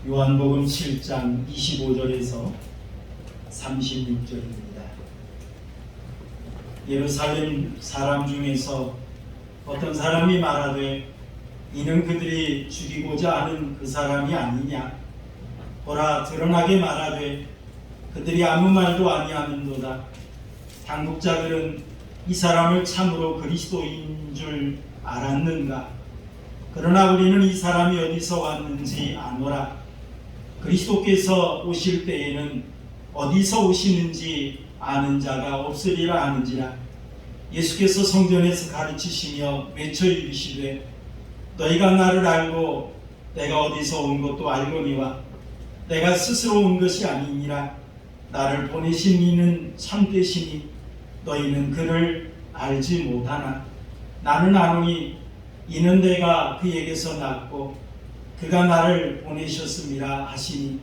요한복음 7장 25절에서 36절입니다. 예루살렘 사람 중에서 어떤 사람이 말하되 이는 그들이 죽이고자 하는 그 사람이 아니냐. 보라, 드러나게 말하되 그들이 아무 말도 아니하는도다. 당국자들은 이 사람을 참으로 그리스도인 줄 알았는가. 그러나 우리는 이 사람이 어디서 왔는지 아노라. 그리스도께서 오실 때에는 어디서 오시는지 아는 자가 없으리라 하는지라. 예수께서 성전에서 가르치시며 외쳐 이르시되 너희가 나를 알고 내가 어디서 온 것도 알거니와 내가 스스로 온 것이 아니니라. 나를 보내신 이는 참되시니 너희는 그를 알지 못하나 나는 아노니 이는 내가 그에게서 났고 그가 나를 보내셨음이라 하시니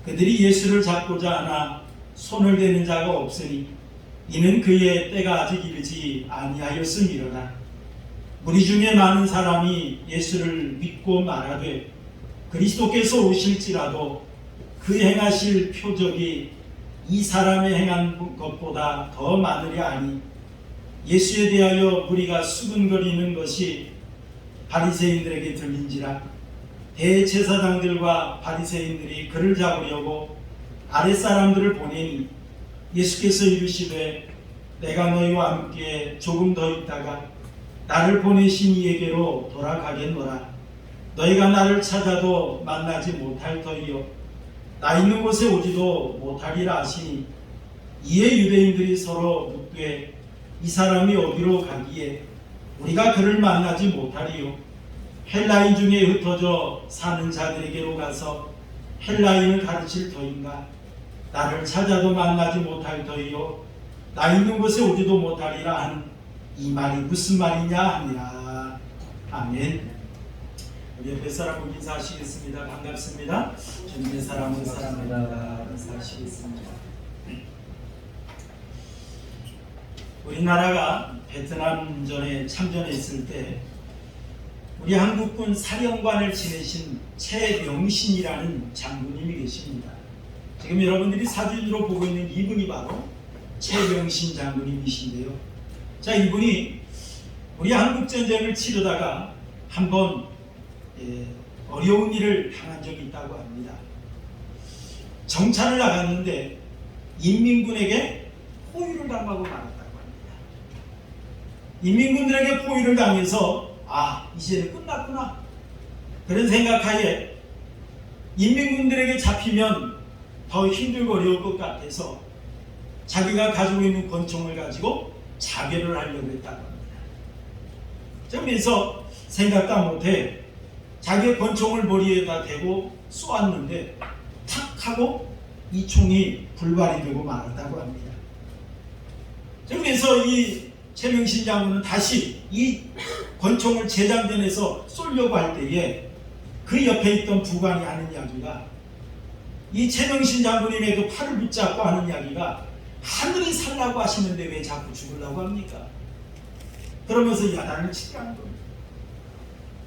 그들이 예수를 잡고자 하나 손을 대는 자가 없으니 이는 그의 때가 아직 이르지 아니하였음이로다. 무리 중에 많은 사람이 예수를 믿고 말하되 그리스도께서 오실지라도 그 행하실 표적이 이 사람의 행한 것보다 더 많으랴 하니 예수에 대하여 무리가 수군거리는 것이 바리새인들에게 들린지라. 대제사장들과 바리새인들이 그를 잡으려고 아랫사람들을 보내니 예수께서 이르시되 내가 너희와 함께 조금 더 있다가 나를 보내신 이에게로 돌아가겠노라. 너희가 나를 찾아도 만나지 못할 터이요 나 있는 곳에 오지도 못하리라 하시니 이에 유대인들이 서로 묻되 이 사람이 어디로 가기에 우리가 그를 만나지 못하리요. 헬라인 중에 흩어져 사는 자들에게로 가서 헬라인을 가르칠 터인가. 나를 찾아도 만나지 못할 터이요 나 있는 곳에 오지도 못하리라 한 이 말이 무슨 말이냐 하니라. 아멘. 우리 옆에 사람을 인사하시겠습니다. 반갑습니다. 주님의 사랑으로 사랑합니다. 인사하시겠습니다. 우리나라가 베트남전에 참전했을 때 우리 한국군 사령관을 지내신 최명신이라는 장군님이 계십니다. 지금 여러분들이 사진으로 보고 있는 이분이 바로 최명신 장군님이신데요. 자, 이분이 우리 한국전쟁을 치르다가 한번 어려운 일을 당한 적이 있다고 합니다. 정찰을 나갔는데 인민군에게 포위를 당하고 말았다고 합니다. 인민군들에게 포위를 당해서 이제는 끝났구나 그런 생각하에 인민군들에게 잡히면 더 힘들고 어려울 것 같아서 자기가 가지고 있는 권총을 가지고 자결을 하려고 했다고 합니다. 그래서 생각도 못해 자기의 권총을 머리에다 대고 쏘았는데 탁 하고 이 총이 불발이 되고 말았다고 합니다. 그래서 이 최명신 장군은 다시 이 권총을 제장전에서 쏘려고 할 때에 그 옆에 있던 부관이 하는 이야기가 이 최명신 장군님의 그 팔을 붙잡고 하는 이야기가 하늘이 살라고 하시는데 왜 자꾸 죽으려고 합니까? 그러면서 야단을 치더라는 겁니다.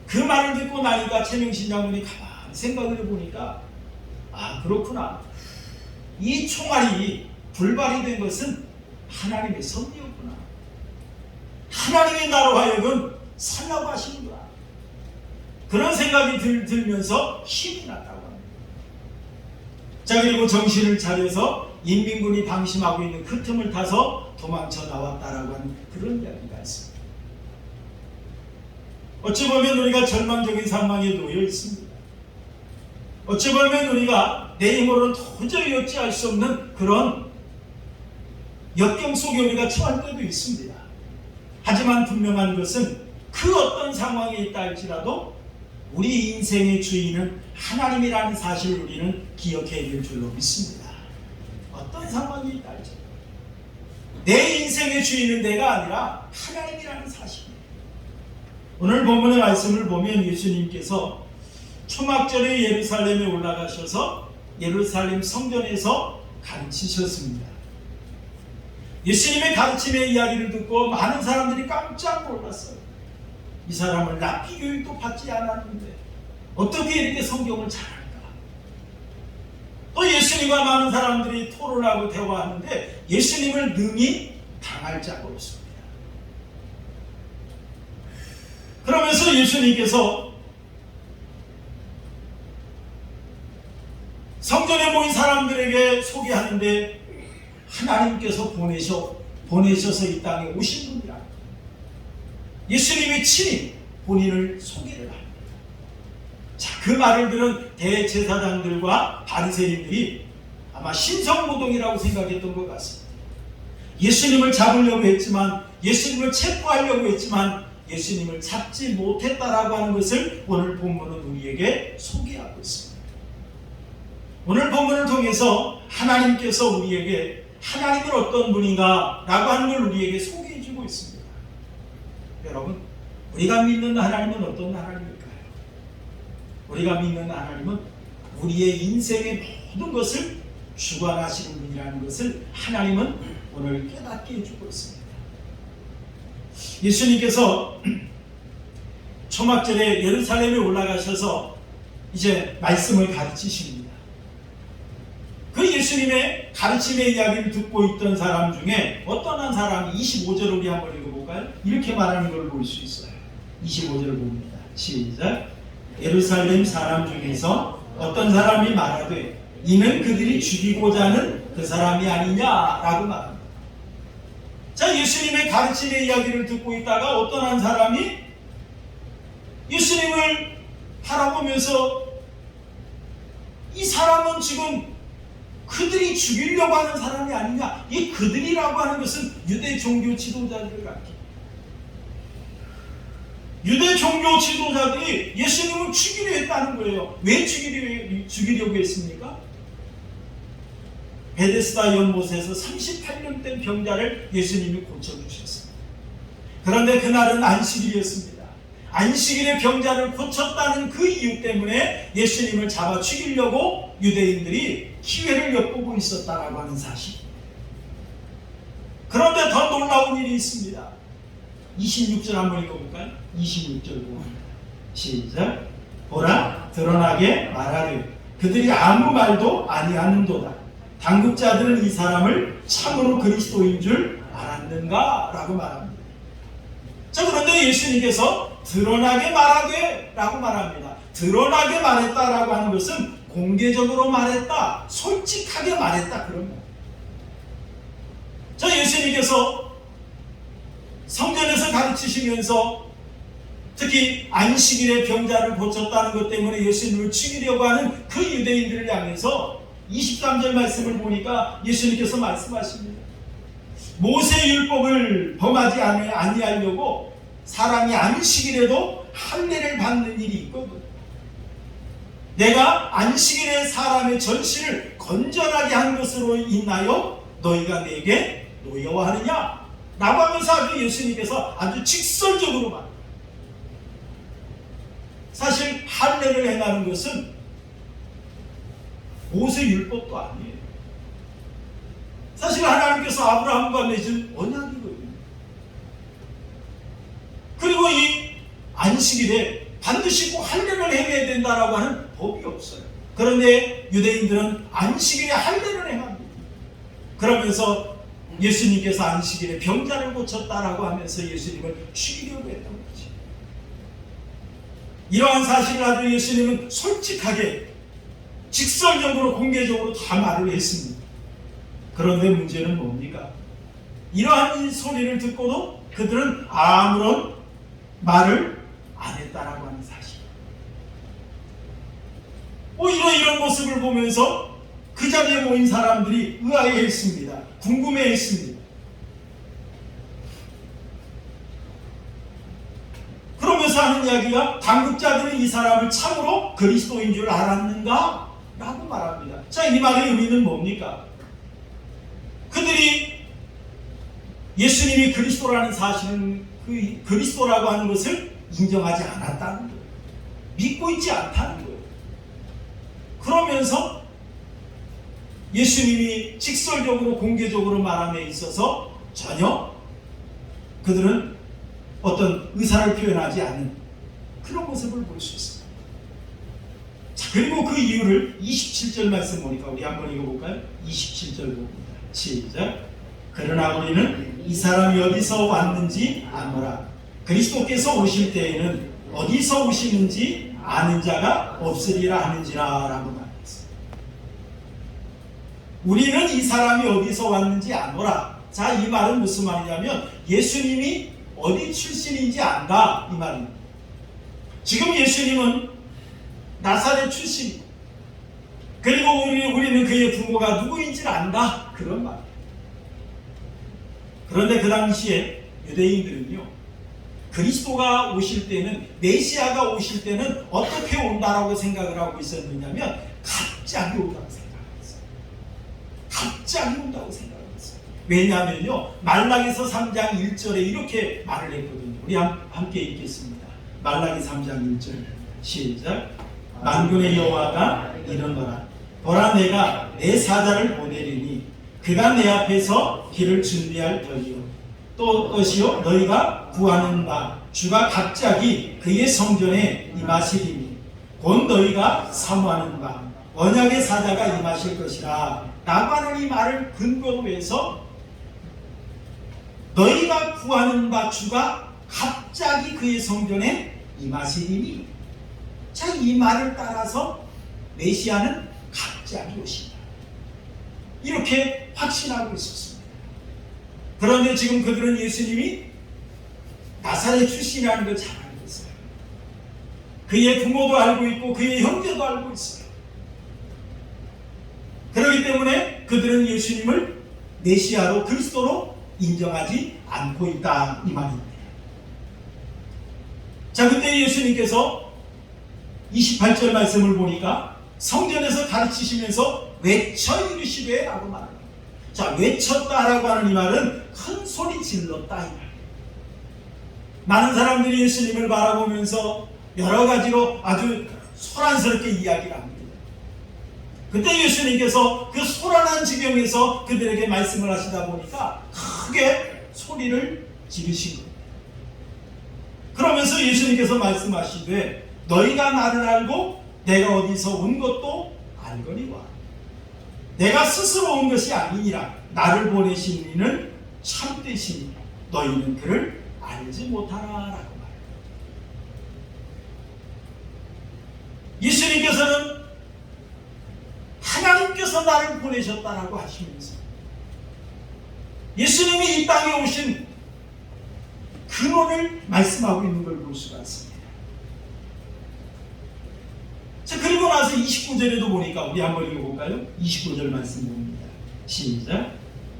그 말을 듣고 나니까 최명신 장군이 가만히 생각을 해보니까 그렇구나. 이 총알이 불발이 된 것은 하나님의 섭리였구나. 하나님의 나로 하여금 살라고 하시는구나. 그런 생각이 들면서 힘이 났다고 합니다. 자, 그리고 정신을 차려서 인민군이 방심하고 있는 그 틈을 타서 도망쳐 나왔다라고 하는 그런 이야기가 있습니다. 어찌 보면 우리가 절망적인 상황에 놓여 있습니다. 어찌 보면 우리가 내 힘으로는 도저히 어찌할 수 없는 그런 역경 속에 우리가 처할 때도 있습니다. 하지만 분명한 것은 그 어떤 상황에 있다 할지라도 우리 인생의 주인은 하나님이라는 사실을 우리는 기억해야 될 줄로 믿습니다. 어떤 상황이 있다 할지라도 내 인생의 주인은 내가 아니라 하나님이라는 사실입니다. 오늘 본문의 말씀을 보면 예수님께서 초막절에 예루살렘에 올라가셔서 예루살렘 성전에서 가르치셨습니다. 예수님의 가르침의 이야기를 듣고 많은 사람들이 깜짝 놀랐어요. 이 사람을 랍비 교육도 받지 않았는데 어떻게 이렇게 성경을 잘할까? 예수님과 많은 사람들이 토론하고 대화하는데 예수님을 능히 당할 자가 없습니다. 그러면서 예수님께서 성전에 모인 사람들에게 소개하는데 하나님께서 보내셔서 이 땅에 오신 분이라 예수님이 친히 본인을 소개를 합니다. 자, 그 말을 들은 대제사장들과 바리새인들이 아마 신성모독이라고 생각했던 것 같습니다. 예수님을 잡으려고 했지만, 예수님을 체포하려고 했지만 예수님을 잡지 못했다라고 하는 것을 오늘 본문은 우리에게 소개하고 있습니다. 오늘 본문을 통해서 하나님께서 우리에게 하나님은 어떤 분인가 라고 하는 걸 우리에게 소개해 주고 있습니다. 여러분, 우리가 믿는 하나님은 어떤 하나님일까요? 우리가 믿는 하나님은 우리의 인생의 모든 것을 주관하시는 분이라는 것을 하나님은 오늘 깨닫게 해주고 있습니다. 예수님께서 초막절에 예루살렘에 올라가셔서 이제 말씀을 가르치십니다. 그 예수님의 가르침의 이야기를 듣고 있던 사람 중에 어떤 한 사람이 25절을 우리 한번 읽어볼까요? 이렇게 말하는 걸 볼 수 있어요. 25절을 봅니다. 시작. 예루살렘 사람 중에서 어떤 사람이 말하되 이는 그들이 죽이고자 하는 그 사람이 아니냐라고 말합니다. 자, 예수님의 가르침의 이야기를 듣고 있다가 어떤 한 사람이 예수님을 바라보면서 이 사람은 지금 그들이 죽이려고 하는 사람이 아니냐. 이 그들이라고 하는 것은 유대 종교 지도자들을 갖기. 유대 종교 지도자들이 예수님을 죽이려 했다는 거예요. 왜 죽이려고 했습니까? 베데스다 연못에서 38년 된 병자를 예수님이 고쳐주셨습니다. 그런데 그날은 안식일이었습니다. 안식일에 병자를 고쳤다는 그 이유 때문에 예수님을 잡아 죽이려고 유대인들이 기회를 엿보고 있었다라고 하는 사실입니다. 그런데 더 놀라운 일이 있습니다. 26절 한번 읽어볼까요? 26절 보입니다. 시작. 보라, 드러나게 말하되 그들이 아무 말도 아니하는도다. 당국자들은 이 사람을 참으로 그리스도인 줄 알았는가? 라고 말합니다. 자, 그런데 예수님께서 드러나게 말하되 라고 말합니다. 드러나게 말했다라고 하는 것은 공개적으로 말했다, 솔직하게 말했다, 그런 거예요. 자, 예수님께서 성전에서 가르치시면서 특히 안식일에 병자를 고쳤다는 것 때문에 예수님을 죽이려고 하는 그 유대인들을 향해서 23절 말씀을 보니까 예수님께서 말씀하십니다. 모세율법을 범하지 아니하려고 사람이 안식일에도 할례를 받는 일이 있거든. 내가 안식일에 사람의 전신을 건전하게 한 것으로 인하여 너희가 내게 노여워하느냐? 라고 하면서 아주 예수님께서 아주 직설적으로 말합니다. 사실 할례를 행하는 것은 모세율법도 아니에요. 사실 하나님께서 아브라함과 맺은 언약이거든요. 그리고 이 안식일에 반드시 꼭 할례를 행해야 된다라고 하는 법이 없어요. 그런데 유대인들은 안식일에 할례를 행합니다. 그러면서 예수님께서 안식일에 병자를 고쳤다라고 하면서 예수님을 죽이려고 했던 거지. 이러한 사실을 아주 예수님은 솔직하게 직설적으로 공개적으로 다 말을 했습니다. 그런데 문제는 뭡니까? 이러한 소리를 듣고도 그들은 아무런 말을 안 했다라고 하는 사실. 오히려 이런 모습을 보면서 그 자리에 모인 사람들이 의아해했습니다. 궁금해했습니다. 그러면서 하는 이야기가 당국자들은 이 사람을 참으로 그리스도인 줄 알았는가? 라고 말합니다. 자, 이 말의 의미는 뭡니까? 그들이 예수님이 그리스도라는 사실은 그 그리스도라고 하는 것을 인정하지 않았다는 거예요. 믿고 있지 않다는 거예요. 그러면서 예수님이 직설적으로 공개적으로 말함에 있어서 전혀 그들은 어떤 의사를 표현하지 않는 그런 모습을 볼 수 있습니다. 자, 그리고 그 이유를 27절 말씀 보니까 우리 한번 읽어볼까요? 27절 봅니다. 시작. 그러나 우리는 이 사람이 어디서 왔는지 아노라. 그리스도께서 오실 때에는 어디서 오시는지 아는 자가 없으리라 하는지라 라고 말했어요. 우리는 이 사람이 어디서 왔는지 아노라. 자, 이 말은 무슨 말이냐면 예수님이 어디 출신인지 안다 이 말입니다. 지금 예수님은 나사렛 출신, 그리고 우리는 그의 부모가 누구인지를 안다 그런 말이에요. 그런데 그 당시에 유대인들은요, 그리스도가 오실 때는, 메시아가 오실 때는 어떻게 온다라고 생각을 하고 있었느냐면 갑자기 온다고 생각했어요. 갑자기 온다고 생각했어요. 왜냐하면요, 말라기서 3장 1절에 이렇게 말을 했거든요. 우리 함께 읽겠습니다. 말라기 3장 1절 시작. 만군의 여호와가 이르노라. 보라, 내가 내 사자를 보내리니 그가 내 앞에서 길을 준비할 터이요 또 것이요 너희가 구하는 바 주가 갑자기 그의 성전에 임하시리니 곧 너희가 사모하는 바 언약의 사자가 임하실 것이라 라고 하는 이 말을 근거로 해서 너희가 구하는 바 주가 갑자기 그의 성전에 임하시리니, 자, 이 말을 따라서 메시아는 갑자기 오신다 이렇게 확신하고 있었습니다. 그런데 지금 그들은 예수님이 나사렛 출신이라는 걸 잘 알고 있어요. 그의 부모도 알고 있고 그의 형제도 알고 있어요. 그렇기 때문에 그들은 예수님을 메시아로, 그리스도로 인정하지 않고 있다 이 말입니다. 자, 그때 예수님께서 28절 말씀을 보니까 성전에서 가르치시면서 외쳐 이르시되 라고 말합니다. 자, 외쳤다라고 하는 이 말은 큰 소리 질렀다 이 말. 많은 사람들이 예수님을 바라보면서 여러 가지로 아주 소란스럽게 이야기를 합니다. 그때 예수님께서 그 소란한 지경에서 그들에게 말씀을 하시다 보니까 크게 소리를 지르신 겁니다. 그러면서 예수님께서 말씀하시되 너희가 나를 알고 내가 어디서 온 것도 알거니와 내가 스스로 온 것이 아니니라. 나를 보내신 이는 참되시니 너희는 그를 알지 못하라 라고 말합니다. 예수님께서는 하나님께서 나를 보내셨다라고 하시면서 예수님이 이 땅에 오신 근원을 말씀하고 있는 걸 볼 수가 있습니다. 자, 그리고 나서 29절에도 보니까 우리 한번 읽어볼까요? 29절 말씀 봅니다. 시작.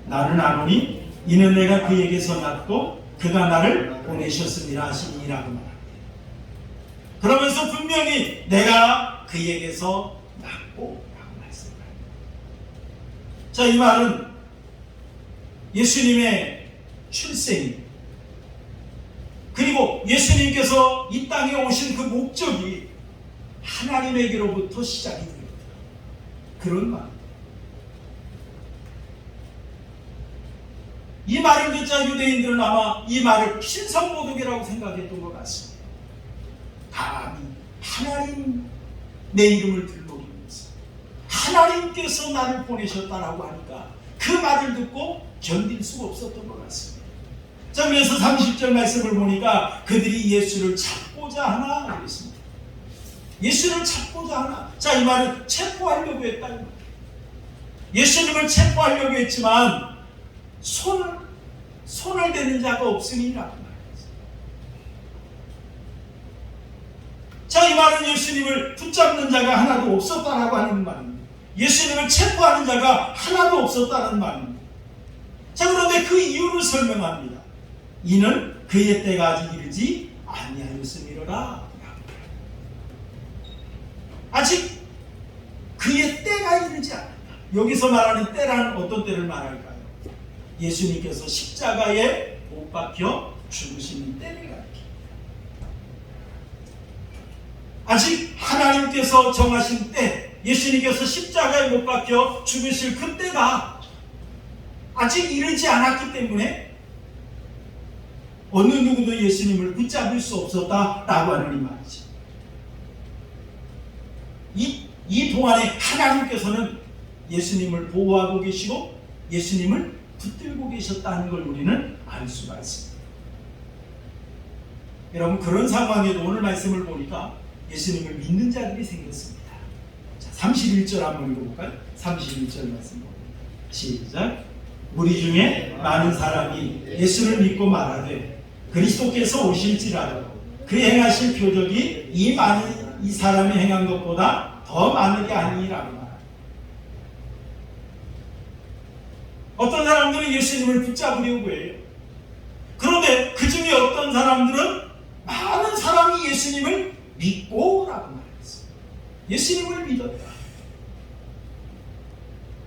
나는 아노니 이는 내가 그에게서 났고 그가 나를 보내셨음이라 하시니라고 말합니다. 그러면서 분명히 내가 그에게서 났고 라고 말씀합니다. 자, 이 말은 예수님의 출생, 그리고 예수님께서 이 땅에 오신 그 목적이 하나님에게로부터 시작이 됩니다. 그런 말. 이 말을 듣자 유대인들은 아마 이 말을 신성모독이라고 생각했던 것 같습니다. 감히 하나님 내 이름을 들먹이면서 하나님께서 나를 보내셨다라고 하니까 그 말을 듣고 견딜 수가 없었던 것 같습니다. 자, 그래서 30절 말씀을 보니까 그들이 예수를 찾고자 하나 그랬습니다. 예수를 찾고자 하나. 자, 이 말은 체포하려고 했다. 예수님을 체포하려고 했지만 손을 대는 자가 없으니라고 말했어요. 자, 이 말은 예수님을 붙잡는 자가 하나도 없었다라고 하는 말입니다. 예수님을 체포하는 자가 하나도 없었다는 말입니다. 자, 그런데 그 이유를 설명합니다. 이는 그의 때가 아직 이르지 아니하였음이로라. 아직 그의 때가 이르지 않았다. 여기서 말하는 때라는 어떤 때를 말할까요? 예수님께서 십자가에 못 박혀 죽으시는 때를 가리킵니다. 아직 하나님께서 정하신 때, 예수님께서 십자가에 못 박혀 죽으실 그 때가 아직 이르지 않았기 때문에 어느 누구도 예수님을 붙잡을 수 없었다라고 하는 이 말이죠. 이 동안에 하나님께서는 예수님을 보호하고 계시고 예수님을 붙들고 계셨다는 걸 우리는 알 수가 있습니다. 여러분, 그런 상황에도 오늘 말씀을 보니까 예수님을 믿는 자들이 생겼습니다. 자, 31절 한번 읽어볼까요? 31절 말씀 봅니다. 시작. 우리 중에 많은 사람이 예수를 믿고 말하되 그리스도께서 오실지라도 그 행하실 표적이 이 사람이 행한 것보다 더 많은 게 아니라고 말합니다. 어떤 사람들은 예수님을 붙잡으려고 해요. 그런데 그 중에 어떤 사람들은 많은 사람이 예수님을 믿고 라고 말했어요. 예수님을 믿었다.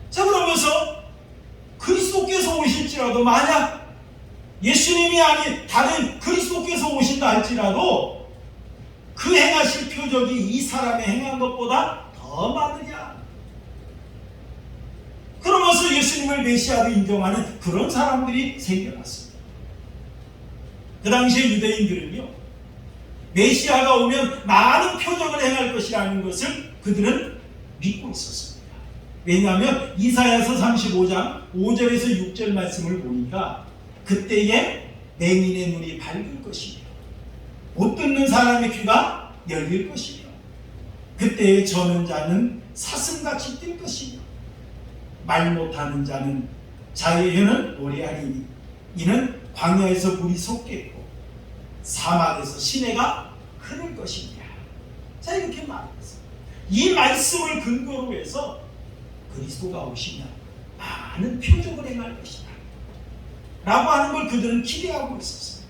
자, 그러면서 그리스도께서 오실지라도, 만약 예수님이 아닌 다른 그리스도께서 오신다 할지라도 그 행하실 표적이 이 사람의 행한 것보다 더 많으냐. 그러면서 예수님을 메시아로 인정하는 그런 사람들이 생겨났습니다. 그 당시에 유대인들은요, 메시아가 오면 많은 표적을 행할 것이라는 것을 그들은 믿고 있었습니다. 왜냐하면 이사야서 35장 5절에서 6절 말씀을 보니까 그때에 맹인의 눈이 밝을 것이며 못 듣는 사람의 귀가 열릴 것이며 그때에 저는 자는 사슴같이 뛸 것이며 말 못하는 자는 자의 혀는 노래하리니 이는 광야에서 물이 솟겠고 사막에서 시내가 흐를 것이니라. 자, 이렇게 말했어요. 이 말씀을 근거로 해서 그리스도가 오시면 많은 표적을 행할 것이다 라고 하는 걸 그들은 기대하고 있었어요.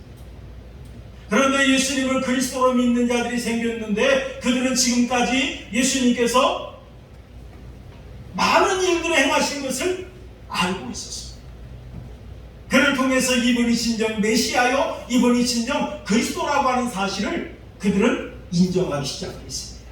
그런데 예수님을 그리스도로 믿는 자들이 생겼는데 그들은 지금까지 예수님께서 많은 일들을 행하신 것을 알고 있었어요. 그를 통해서 이분이 진정 메시아요, 이분이 진정 그리스도라고 하는 사실을 그들은 인정하기 시작했습니다.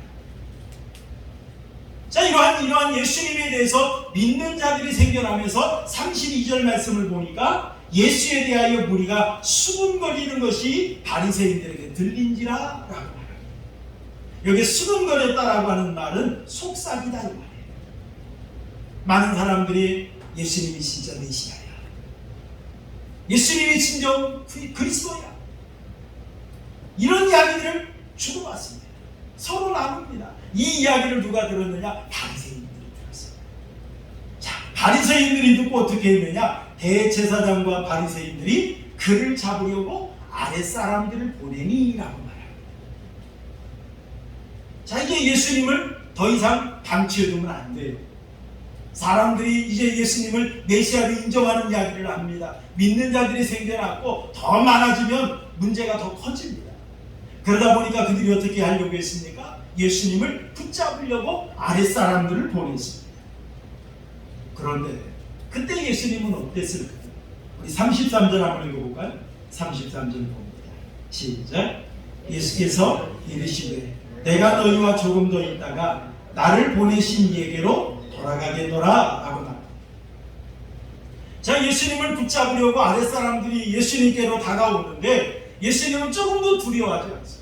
자, 이러한 예수님에 대해서 믿는 자들이 생겨나면서 32절 말씀을 보니까 예수에 대하여 무리가 수군거리는 것이 바리새인들에게 들린지라 라고 말합니다. 여기 수군거렸다라고 하는 말은 속삭이다 이 말이에요. 많은 사람들이 예수님이 진짜 메시아야, 예수님이 진정 그리스도야, 이런 이야기들을 주고받습니다. 서로 나눕니다. 이 이야기를 누가 들었느냐? 바리새인들이 들었어요. 자, 바리새인들이 듣고 어떻게 했느냐? 대제사장과 바리새인들이 그를 잡으려고 아랫사람들을 보내니라고 말합니다. 자, 이게 예수님을 더 이상 방치해두면 안 돼요. 사람들이 이제 예수님을 메시아로 인정하는 이야기를 합니다. 믿는 자들이 생겨났고 더 많아지면 문제가 더 커집니다. 그러다 보니까 그들이 어떻게 하려고 했습니까? 예수님을 붙잡으려고 아랫사람들을 보냈습니다. 그런데 그때 예수님은 어땠을까요? 우리 33절 한번 읽어볼까요? 33절 봅니다. 시작. 예수께서 이르시되 내가 너희와 조금 더 있다가 나를 보내신 이에게로 돌아가겠노라 라고 말합니다. 자, 예수님을 붙잡으려고 아랫사람들이 예수님께로 다가오는데 예수님은 조금 더 두려워하지 않습니다.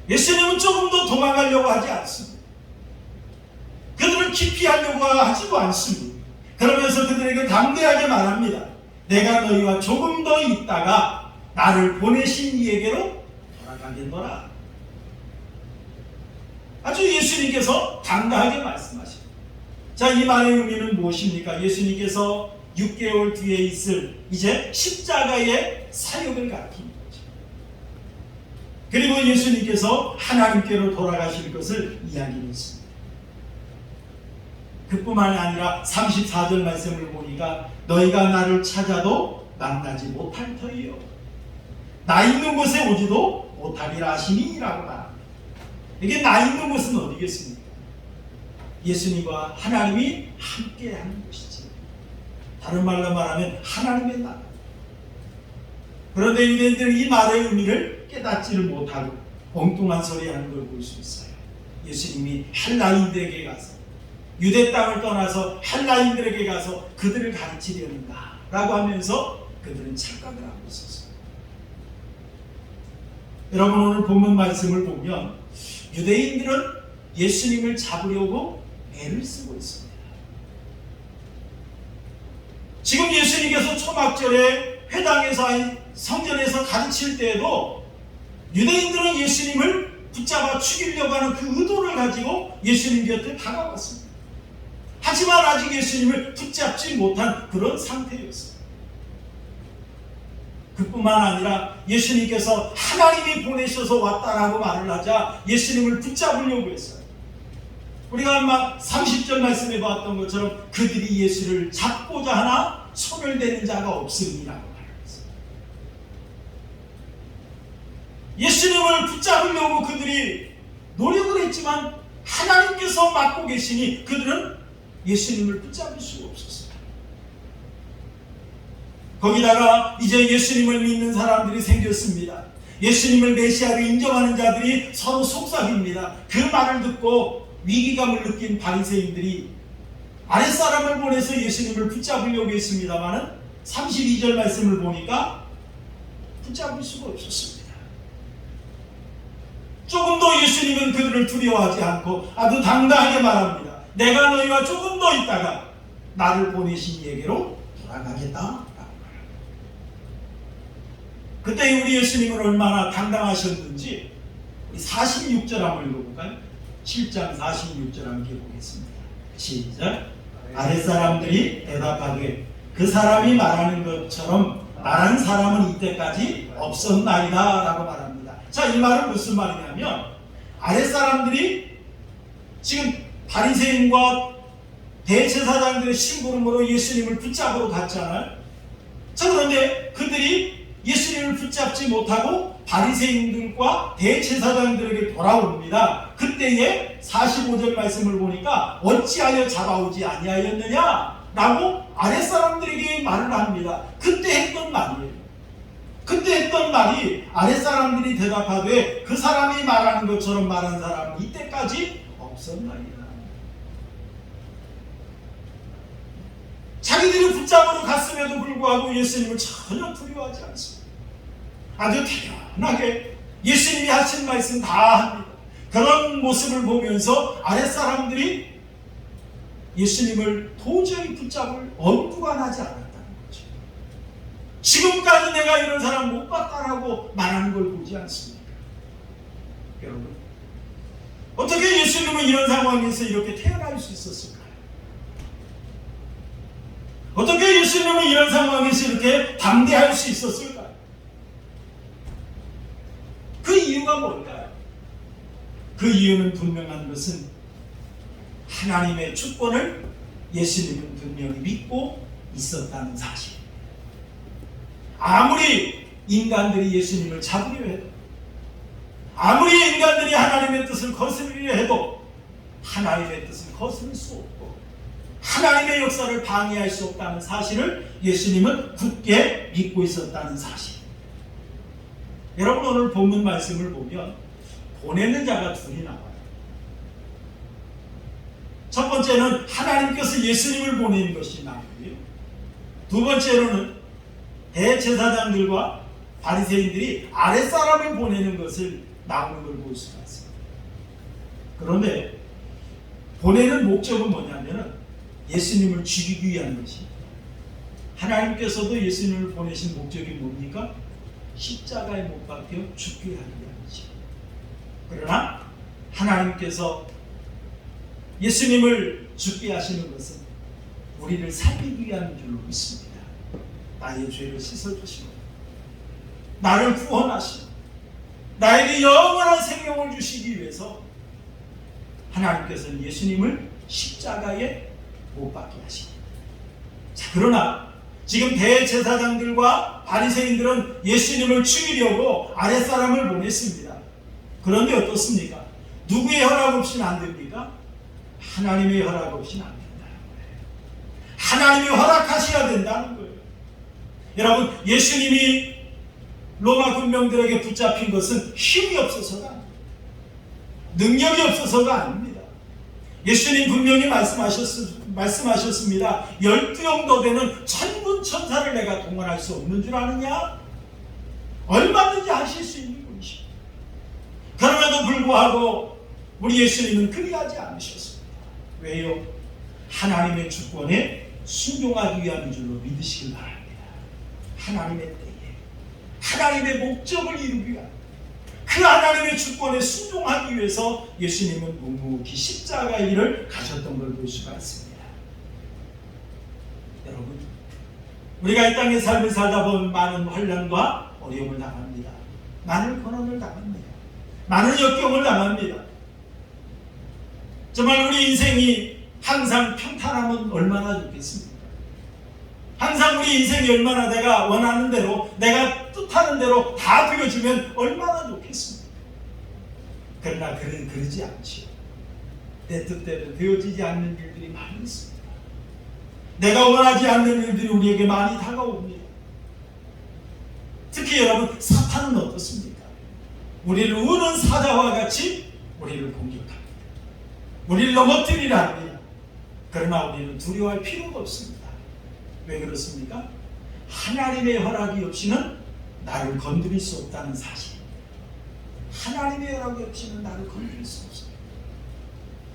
예수님은 조금 더 도망가려고 하지 않습니다. 그들은 기피하려고 하지도 않습니다. 그러면서 그들에게 담대하게 말합니다. 내가 너희와 조금 더 있다가 나를 보내신 이에게로 돌아가겠노라. 아주 예수님께서 당당하게 말씀하십니다. 자, 이 말의 의미는 무엇입니까? 예수님께서 6개월 뒤에 있을 이제 십자가의 사역을 가리킵니다. 그리고 예수님께서 하나님께로 돌아가실 것을 이야기했습니다. 그뿐만이 아니라 34절 말씀을 보니까 너희가 나를 찾아도 만나지 못할 터이요 나 있는 곳에 오지도 못하리라 하시니 라고 말합니다. 이게 나 있는 곳은 어디겠습니까? 예수님과 하나님이 함께하는 곳이지. 다른 말로 말하면 하나님의 나라. 그런데 유대인들은 이 말의 의미를 깨닫지를 못하고 엉뚱한 소리 하는 걸 볼 수 있어요. 예수님이 헬라인들에게 가서 유대 땅을 떠나서 헬라인들에게 가서 그들을 가르치려는가 라고 하면서 그들은 착각을 하고 있었어요. 여러분, 오늘 본문 말씀을 보면 유대인들은 예수님을 잡으려고 애를 쓰고 있습니다. 지금 예수님께서 초막절에 회당에서 성전에서 가르칠 때에도 유대인들은 예수님을 붙잡아 죽이려고 하는 그 의도를 가지고 예수님 곁에 다가왔습니다. 하지만 아직 예수님을 붙잡지 못한 그런 상태였습니다. 그뿐만 아니라 예수님께서 하나님이 보내셔서 왔다라고 말을 하자 예수님을 붙잡으려고 했어요. 우리가 아마 30절 말씀에 봤던 것처럼 그들이 예수를 잡고자 하나 손을 대는 자가 없음이라고 말했습니다. 예수님을 붙잡으려고 그들이 노력을 했지만 하나님께서 맡고 계시니 그들은 예수님을 붙잡을 수가 없었어요. 거기다가 이제 예수님을 믿는 사람들이 생겼습니다. 예수님을 메시아로 인정하는 자들이 서로 속삭입니다. 그 말을 듣고 위기감을 느낀 바리새인들이 아랫사람을 보내서 예수님을 붙잡으려고 했습니다마는 32절 말씀을 보니까 붙잡을 수가 없었습니다. 조금도 예수님은 그들을 두려워하지 않고 아주 당당하게 말합니다. 내가 너희와 조금 더 있다가 나를 보내신 이에게로 돌아가겠다. 그때 우리 예수님은 얼마나 당당하셨는지 우리 46절 한번 읽어볼까요? 7장 46절 함께 보겠습니다. 시작. 아랫사람들이 대답하되 그 사람이 말하는 것처럼 말한 사람은 이때까지 없었나이다 라고 말합니다. 자, 이 말은 무슨 말이냐면 아랫사람들이 지금 바리새인과 대제사장들의 심부름으로 예수님을 붙잡으러 갔잖아요. 자, 그런데 그들이 예수님을 붙잡지 못하고 바리새인들과 대제사장들에게 돌아옵니다. 그때에 45절 말씀을 보니까 어찌하여 잡아오지 아니하였느냐 라고 아랫사람들에게 말을 합니다. 그때 했던 말이에요. 그때 했던 말이 아랫사람들이 대답하되 그 사람이 말하는 것처럼 말한 사람은 이때까지 없었나이다. 자기들이 붙잡으러 갔음에도 불구하고 예수님을 전혀 두려워하지 않습니다. 아주 태연하게 예수님이 하신 말씀 다 합니다. 그런 모습을 보면서 아랫사람들이 예수님을 도저히 붙잡을 엄두가 나지 않았다는 거죠. 지금까지 내가 이런 사람 못 봤다라고 말하는 걸 보지 않습니까? 여러분, 어떻게 예수님은 이런 상황에서 이렇게 태어날 수 있었을까요? 어떻게 예수님은 이런 상황에서 이렇게 담대할 수 있었을까요? 그 이유가 뭘까요? 그 이유는 분명한 것은 하나님의 주권을 예수님은 분명히 믿고 있었다는 사실. 아무리 인간들이 예수님을 잡으려 해도, 아무리 인간들이 하나님의 뜻을 거스르려 해도 하나님의 뜻을 거스를 수 없고 하나님의 역사를 방해할 수 없다는 사실을 예수님은 굳게 믿고 있었다는 사실. 여러분, 오늘 본문 말씀을 보면 보내는 자가 둘이 나와요. 첫 번째는 하나님께서 예수님을 보내는 것이 나오고요. 두 번째로는 대제사장들과 바리새인들이 아랫사람을 보내는 것을 나오는 걸 볼 수가 있습니다. 그런데 보내는 목적은 뭐냐면은 예수님을 죽이기 위한 것입니다. 하나님께서도 예수님을 보내신 목적이 뭡니까? 십자가에 못 박혀 죽게 하기 위함이죠. 그러나 하나님께서 예수님을 죽게 하시는 것은 우리를 살리기 위한 줄로 믿습니다. 나의 죄를 씻어주시고 나를 구원하시고 나에게 영원한 생명을 주시기 위해서 하나님께서는 예수님을 십자가에 못 박게 하십니다. 자, 그러나 지금 대제사장들과 바리새인들은 예수님을 죽이려고 아랫사람을 보냈습니다. 그런데 어떻습니까? 누구의 허락 없이는 안 됩니까? 하나님의 허락 없이는 안 된다는 거예요. 하나님이 허락하셔야 된다는 거예요. 여러분, 예수님이 로마 군병들에게 붙잡힌 것은 힘이 없어서가 아닙니다. 능력이 없어서가 아닙니다. 예수님 분명히 말씀하셨습니다. 12영도 되는 천군 천사를 내가 동원할 수 없는 줄 아느냐? 얼마든지 하실 수 있는 분이십니다. 그럼에도 불구하고 우리 예수님은 그리하지 않으셨습니다. 왜요? 하나님의 주권에 순종하기 위한 줄로 믿으시길 바랍니다. 하나님의 때에 하나님의 목적을 이루기 위한 그 하나님의 주권에 순종하기 위해서 예수님은 묵묵히 십자가의 길을 가셨던 걸 볼 수가 있습니다. 여러분, 우리가 이 땅의 삶을 살다 보면 많은 환난과 어려움을 당합니다. 많은 고난을 당합니다. 많은 역경을 당합니다. 정말 우리 인생이 항상 평탄하면 얼마나 좋겠습니까? 항상 우리 인생이 얼마나 내가 원하는 대로, 내가 뜻하는 대로 다 되어지면 얼마나 좋겠습니까? 그러나 그러지 않지요. 내 뜻대로 되어지지 않는 일들이 많이 있습니다. 내가 원하지 않는 일들이 우리에게 많이 다가옵니다. 특히 여러분, 사탄은 어떻습니까? 우리를 우는 사자와 같이 우리를 공격합니다. 우리를 넘어뜨리려 합니다. 그러나 우리는 두려워할 필요가 없습니다. 왜 그렇습니까? 하나님의 허락이 없이는 나를 건드릴 수 없다는 사실. 하나님의 허락이 없이는 나를 건드릴 수 없습니다.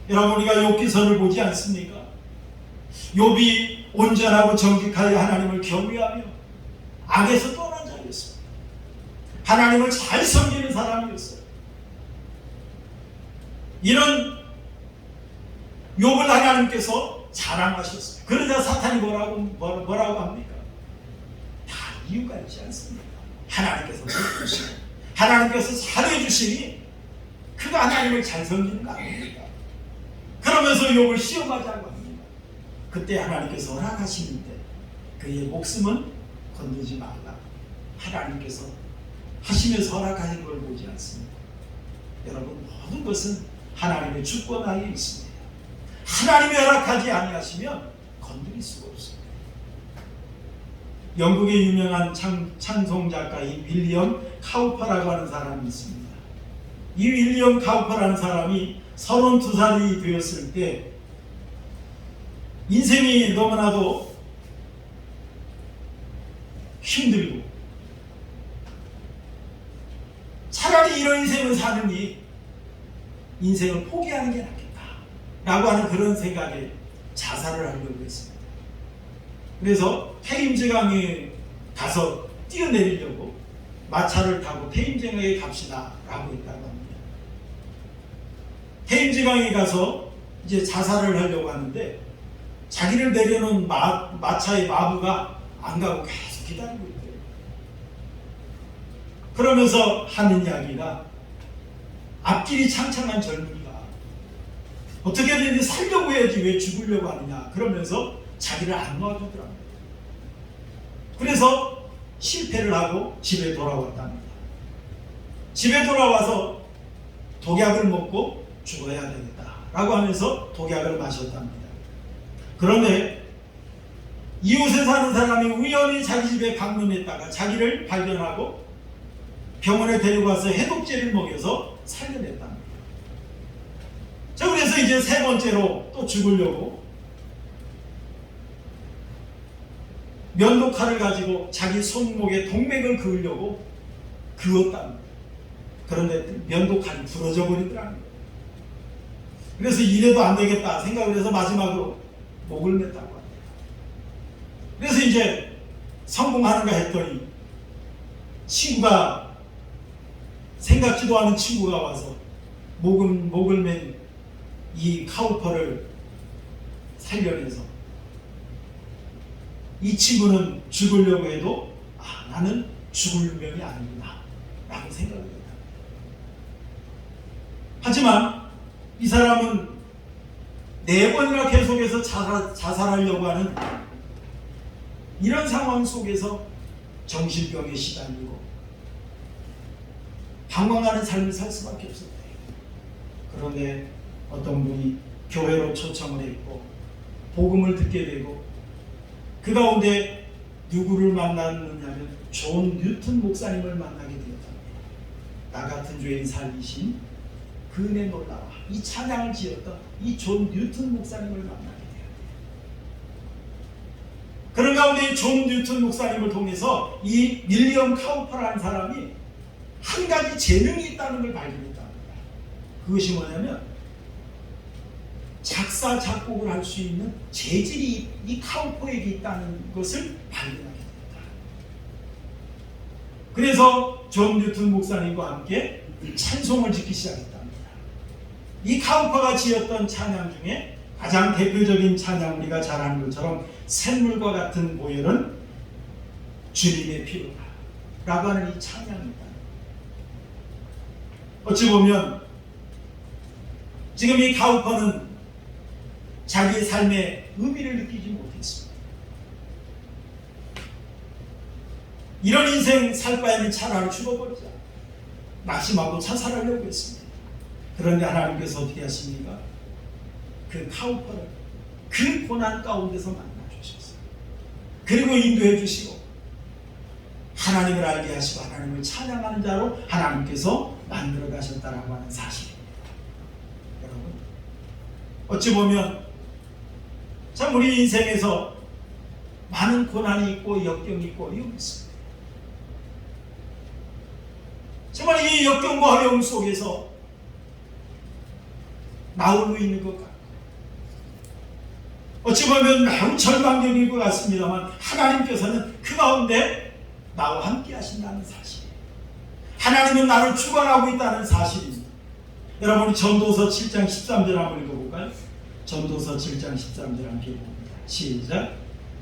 여러분, 우리가 욥기서를 보지 않습니까? 욥이 온전하고 정직하여 하나님을 경외하며 악에서 떠난 자였습니다. 하나님을 잘 섬기는 사람이었어요. 이런 욥을 하나님께서 자랑하셨어요. 그러자 사탄이 뭐라고 합니까? 다 이유가 있지 않습니까? 하나님께서 해주시니, 하나님께서 잘해주시니 그가 하나님을 잘 섬기는 거 아닙니까? 그러면서 욥을 시험하자고 합니다. 그때 하나님께서 허락하시는데 그의 목숨은 건들지 말라. 하나님께서 하시면서 허락하신 걸 보지 않습니다. 여러분, 모든 것은 하나님의 주권 하에 있습니다. 하나님이 허락하지 아니하시면 건드릴 수가 없습니다. 영국의 유명한 찬송 작가인 윌리엄 카우퍼라고 하는 사람이 있습니다. 이 윌리엄 카우퍼라는 사람이 32살이 되었을 때 인생이 너무나도 힘들고 차라리 이런 인생을 사느니 인생을 포기하는 게 낫겠다 라고 하는 그런 생각에 자살을 하려고 했습니다. 그래서 테임즈강에 가서 뛰어내리려고 마차를 타고 테임즈강에 갑시다 라고 했다고 합니다. 테임즈강에 가서 이제 자살을 하려고 하는데 자기를 내려놓은 마차의 마부가 안 가고 계속 기다리고 있대요. 그러면서 하는 이야기가 앞길이 창창한 젊은이가 어떻게든 살려고 해야지 왜 죽으려고 하느냐 그러면서 자기를 안 놔주더랍니다. 그래서 실패를 하고 집에 돌아왔답니다. 집에 돌아와서 독약을 먹고 죽어야 되겠다 라고 하면서 독약을 마셨답니다. 그런데 이웃에 사는 사람이 우연히 자기 집에 방문했다가 자기를 발견하고 병원에 데려가서 해독제를 먹여서 살려냈답니다. 자, 그래서 이제 세 번째로 또 죽으려고 면도칼을 가지고 자기 손목에 동맥을 그으려고 그었답니다. 그런데 면도칼이 부러져 버리더랍니다. 그래서 이래도 안 되겠다 생각을 해서 마지막으로 목을 맸다고 합니다. 그래서 이제 성공하는가 했더니 친구가, 생각지도 않은 친구가 와서 목을 맨 이 카우퍼를 살려내서 이 친구는 죽으려고 해도 나는 죽을 명이 아니구나 라고 생각을 했다. 하지만 이 사람은 4번이나 계속해서 자살하려고 하는 이런 상황 속에서 정신병에 시달리고 방황하는 삶을 살 수밖에 없었대요. 그런데 어떤 분이 교회로 초청을 했고 복음을 듣게 되고 그 가운데 누구를 만났느냐면 존 뉴턴 목사님을 만나게 되었답니다. 나 같은 죄인 살리신 그 은혜 놀라와 이 찬양을 지었던 이 존 뉴턴 목사님을 만나게 되었대요. 그런 가운데 존 뉴턴 목사님을 통해서 이 윌리엄 카우퍼라는 사람이 한 가지 재능이 있다는 걸 발견했답니다. 그것이 뭐냐면 작사 작곡을 할 수 있는 재질이 이 카우퍼에게 있다는 것을 발견하게 됩니다. 그래서 존 뉴턴 목사님과 함께 찬송을 짓기 시작했답니다. 이 카우퍼가 지었던 찬양 중에 가장 대표적인 찬양, 우리가 잘 아는 것처럼 샘물과 같은 보혈은 주님의 피로다 라고 하는 이 찬양입니다. 어찌 보면 지금 이 카우퍼는 자기의 삶의 의미를 느끼지 못했습니다. 이런 인생 살 바에는 차라리 죽어버리자, 낙심하고 자살하려고 했습니다. 그런데 하나님께서 어떻게 하십니까? 그 카우퍼를 그 고난 가운데서 만나 주셨어요. 그리고 인도해 주시고 하나님을 알게 하시고 하나님을 찬양하는 자로 하나님께서 만들어 가셨다라고 하는 사실입니다. 여러분, 어찌 보면 참 우리 인생에서 많은 고난이 있고 역경이 있고 어려움이 있습니다. 정말 이 역경과 어려움 속에서 나 홀로 있는 것 같고 어찌 보면 매우 절망적인 것 같습니다만 하나님께서는 그 가운데 나와 함께 하신다는 사실, 하나님은 나를 주관하고 있다는 사실입니다. 여러분이 전도서 7장 13절 한번 읽어볼까요? 전도서 7장 13절 함께 봅니다. 시작.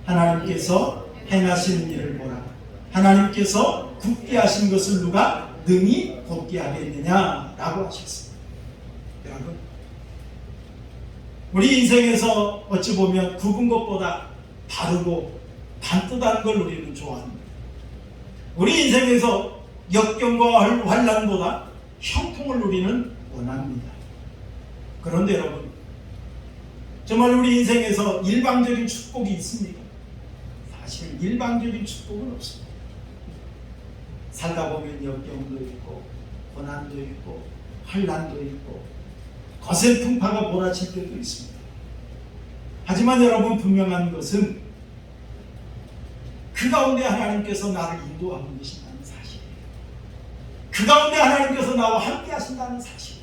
하나님께서 행하시는 일을 보라. 하나님께서 굳게 하신 것을 누가 능히 곧게 하겠느냐 라고 하셨습니다. 여러분, 우리 인생에서 어찌 보면 굽은 것보다 바르고 반듯한 걸 우리는 좋아합니다. 우리 인생에서 역경과 환난보다 형통을 우리는 원합니다. 그런데 여러분, 정말 우리 인생에서 일방적인 축복이 있습니까? 사실 일방적인 축복은 없습니다. 살다 보면 역경도 있고 고난도 있고 환난도 있고 거센 풍파가 몰아칠 때도 있습니다. 하지만 여러분, 분명한 것은 그 가운데 하나님께서 나를 인도하고 계신다는 사실이에요. 그 가운데 하나님께서 나와 함께 하신다는 사실이에요.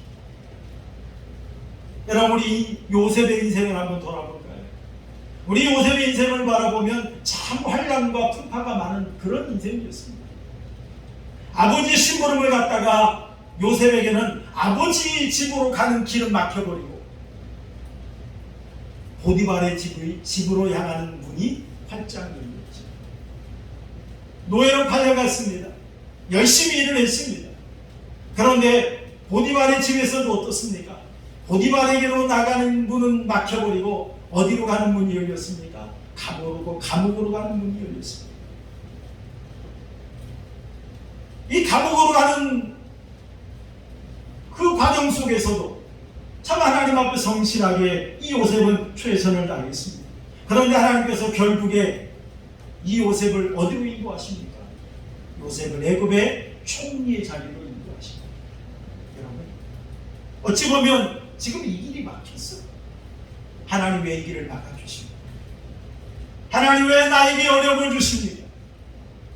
여러분, 우리 요셉의 인생을 한번 돌아볼까요? 우리 요셉의 인생을 바라보면 참 환난과 풍파가 많은 그런 인생이었습니다. 아버지 심부름을 갖다가 요셉에게는 아버지 집으로 가는 길은 막혀버리고 보디발의 집으로 향하는 문이 활짝 열렸죠. 노예로 팔려갔습니다. 열심히 일을 했습니다. 그런데 보디발의 집에서도 어떻습니까? 보디발에게로 나가는 문은 막혀버리고 어디로 가는 문이 열렸습니까? 감옥으로 가는 문이 열렸습니다. 이 감옥으로 가는 그 과정 속에서도 참 하나님 앞에 성실하게 이 요셉은 최선을 다했습니다. 그런데 하나님께서 결국에 이 요셉을 어디로 인도하십니까? 요셉을 애굽의 총리의 자리로 인도하십니다. 여러분, 어찌 보면 지금 이 길이 막혔어. 하나님 왜 이 길을 막아주십니까? 하나님 왜 나에게 어려움을 주십니까?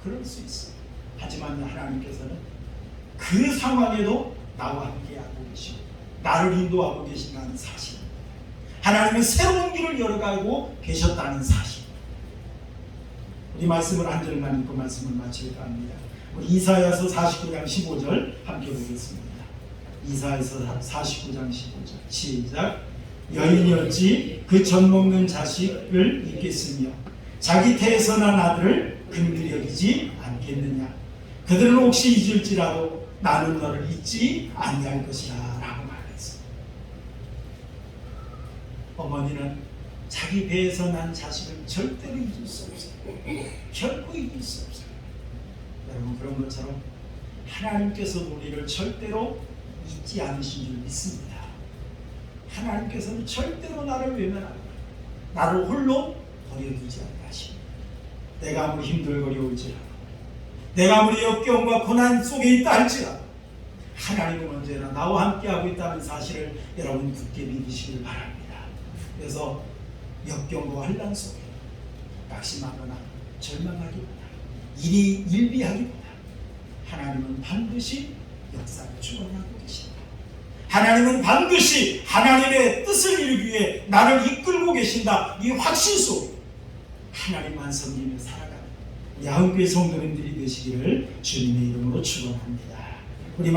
그럴 수 있어요. 하지만 하나님께서는 그 상황에도 나와 함께하고 계시고 나를 인도하고 계신다는 사실, 하나님은 새로운 길을 열어가고 계셨다는 사실. 우리 말씀을 한 절만 읽고 말씀을 마칠까 합니다. 우리 이사야서 49장 15절 함께 보겠습니다. 이사야서 49장 15절 시작. 여인이 어찌 그 젖 먹는 자식을 잊겠으며 자기 태에서 난 아들을 근히 여기지 않겠느냐. 그들은 혹시 잊을지라도 나는 너를 잊지 아니할 것이라 라고 말했습니다. 어머니는 자기 배에서 난 자식을 절대로 잊을 수 없어요. 결코 잊을 수 없어요. 여러분, 그런 것처럼 하나님께서도 우리를 절대로 잊지 않으신 줄 믿습니다. 하나님께서는 절대로 나를 외면하고 나를 홀로 버려두지 않게 하십니다. 내가 아무리 힘들거리올지라도, 내가 아무리 역경과 고난 속에 있다 할지라도 하나님은 언제나 나와 함께하고 있다는 사실을 여러분 굳게 믿으시길 바랍니다. 그래서 역경과 환난 속에 낙심하거나 절망하기보다 일비하기보다 하나님은 반드시 역사를 주관하고 계신다. 하나님은 반드시 하나님의 뜻을 이루기 위해 나를 이끌고 계신다. 이 확신 속 하나님만 섬기며 살아가는 우리 한국교회 성도님들이 되시기를 주님의 이름으로 축원합니다. 우리